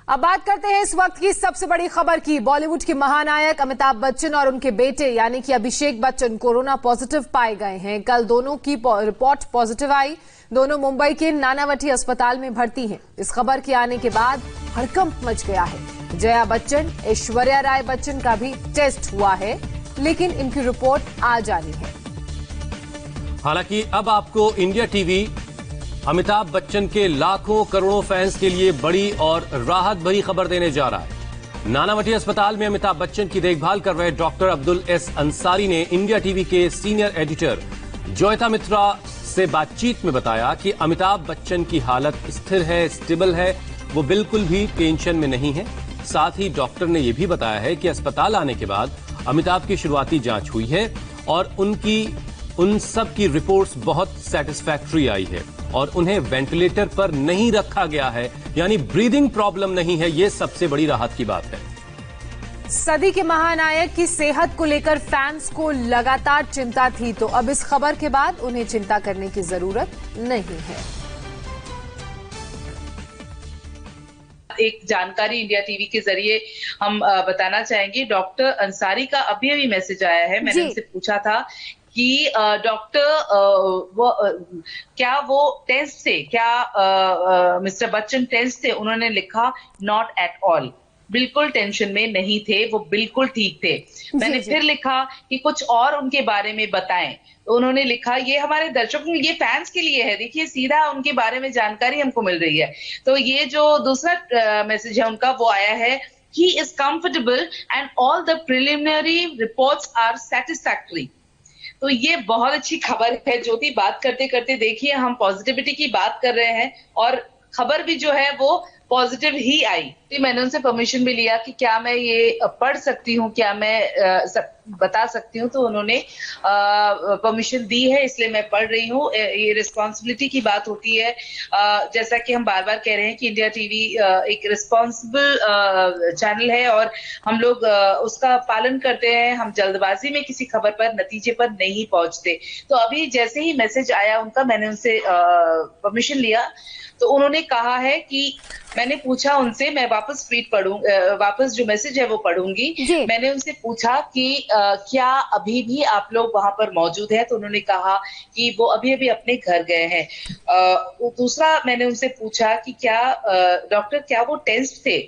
अब बात करते हैं इस वक्त की सबसे बड़ी खबर की। बॉलीवुड के महानायक अमिताभ बच्चन और उनके बेटे यानी कि अभिषेक बच्चन कोरोना पॉजिटिव पाए गए हैं। कल दोनों की रिपोर्ट पॉजिटिव आई। दोनों मुंबई के नानावटी अस्पताल में भर्ती हैं। इस खबर के आने के बाद हड़कंप मच गया है। जया बच्चन, ऐश्वर्या राय बच्चन का भी टेस्ट हुआ है, लेकिन इनकी रिपोर्ट आ जानी है। हालांकि अब आपको इंडिया टीवी अमिताभ बच्चन के लाखों करोड़ों फैंस के लिए बड़ी और राहत भरी खबर देने जा रहा है। नानावटी अस्पताल में अमिताभ बच्चन की देखभाल कर रहे डॉक्टर अब्दुल एस अंसारी ने इंडिया टीवी के सीनियर एडिटर जोयता मित्रा से बातचीत में बताया कि अमिताभ बच्चन की हालत स्थिर है, स्टेबल है, वो बिल्कुल भी टेंशन में नहीं है। साथ ही डॉक्टर ने यह भी बताया है कि अस्पताल आने के बाद अमिताभ की शुरुआती जांच हुई है और उन सब की रिपोर्ट्स बहुत सेटिस्फैक्टरी आई है और उन्हें वेंटिलेटर पर नहीं रखा गया है, यानी ब्रीदिंग प्रॉब्लम नहीं है। यह सबसे बड़ी राहत की बात है। सदी के महानायक की सेहत को लेकर फैंस को लगातार चिंता थी, तो अब इस खबर के बाद उन्हें चिंता करने की जरूरत नहीं है। एक जानकारी इंडिया टीवी के जरिए हम बताना चाहेंगे। डॉक्टर अंसारी का अभी मैसेज आया है। मैंने उनसे पूछा था कि डॉक्टर क्या वो टेस्ट थे, क्या मिस्टर बच्चन टेस्ट थे? उन्होंने लिखा नॉट एट ऑल, बिल्कुल टेंशन में नहीं थे, वो बिल्कुल ठीक थे। मैंने फिर लिखा कि कुछ और उनके बारे में बताएं, तो उन्होंने लिखा ये हमारे दर्शकों, ये फैंस के लिए है, देखिए सीधा उनके बारे में जानकारी हमको मिल रही है। तो ये जो दूसरा मैसेज है उनका वो आया है, he is comfortable and all the preliminary reports are satisfactory. तो ये बहुत अच्छी खबर है। ज्योति, बात करते करते देखिए हम पॉजिटिविटी की बात कर रहे हैं और खबर भी जो है वो पॉजिटिव ही आई। मैंने उनसे परमिशन भी लिया कि क्या मैं ये पढ़ सकती हूँ, क्या मैं बता सकती हूँ, तो उन्होंने परमिशन दी है, इसलिए मैं पढ़ रही हूँ। ये रिस्पॉन्सिबिलिटी की बात होती है। जैसा कि हम बार बार कह रहे हैं कि इंडिया टीवी एक रिस्पॉन्सिबल चैनल है और हम लोग उसका पालन करते हैं। हम जल्दबाजी में किसी खबर पर, नतीजे पर नहीं पहुंचते। तो अभी जैसे ही मैसेज आया उनका, मैंने उनसे परमिशन लिया, तो उन्होंने कहा है कि मैंने पूछा उनसे, मैं वापस ट्वीट वापस जो मैसेज है वो पढ़ूंगी। मैंने उनसे पूछा कि क्या अभी भी आप लोग वहां पर मौजूद हैं? तो उन्होंने कहा कि वो अभी अपने घर गए हैं। दूसरा मैंने उनसे पूछा कि क्या डॉक्टर क्या वो टेस्ट थे?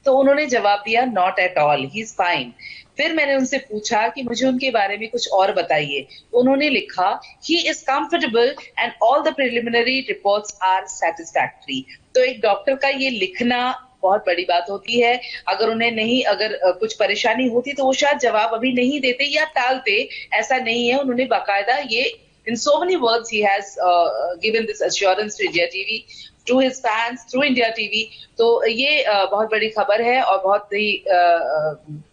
तो उन्होंने जवाब दिया not at all, he is fine. फिर मैंने उनसे पूछा कि मुझे उनके बारे में कुछ और बताइए, तो उन्होंने लिखा he is comfortable and all the preliminary reports are satisfactory. तो एक डॉक्टर का ये लिखना बहुत बड़ी बात होती है। अगर उन्हें अगर कुछ परेशानी होती तो वो शायद जवाब अभी नहीं देते या टालते, ऐसा नहीं है। उन्होंने बाकायदा ये in so many words he has given this assurance to India TV, to his fans, through India TV। तो ये बहुत बड़ी खबर है और बहुत ही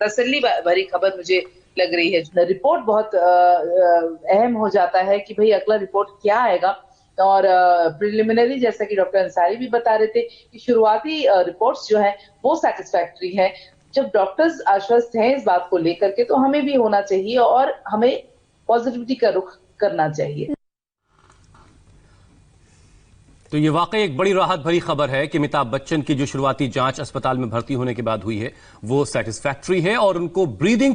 तसल्ली भरी खबर मुझे लग रही है। रिपोर्ट बहुत अहम हो जाता है कि भाई अगला रिपोर्ट क्या आएगा। और प्रिलिमिनरी, जैसा कि डॉक्टर अंसारी भी बता रहे थे कि शुरुआती रिपोर्ट्स जो है वो सेटिस्फैक्टरी है। जब डॉक्टर्स आश्वस्त हैं इस बात को लेकर के, तो हमें भी होना चाहिए और हमें पॉजिटिविटी का रुख करना चाहिए। तो ये वाकई एक बड़ी राहत भरी खबर है कि अमिताभ बच्चन की जो शुरुआती जांच अस्पताल में भर्ती होने के बाद हुई है वो सेटिस्फैक्टरी है और उनको ब्रीदिंग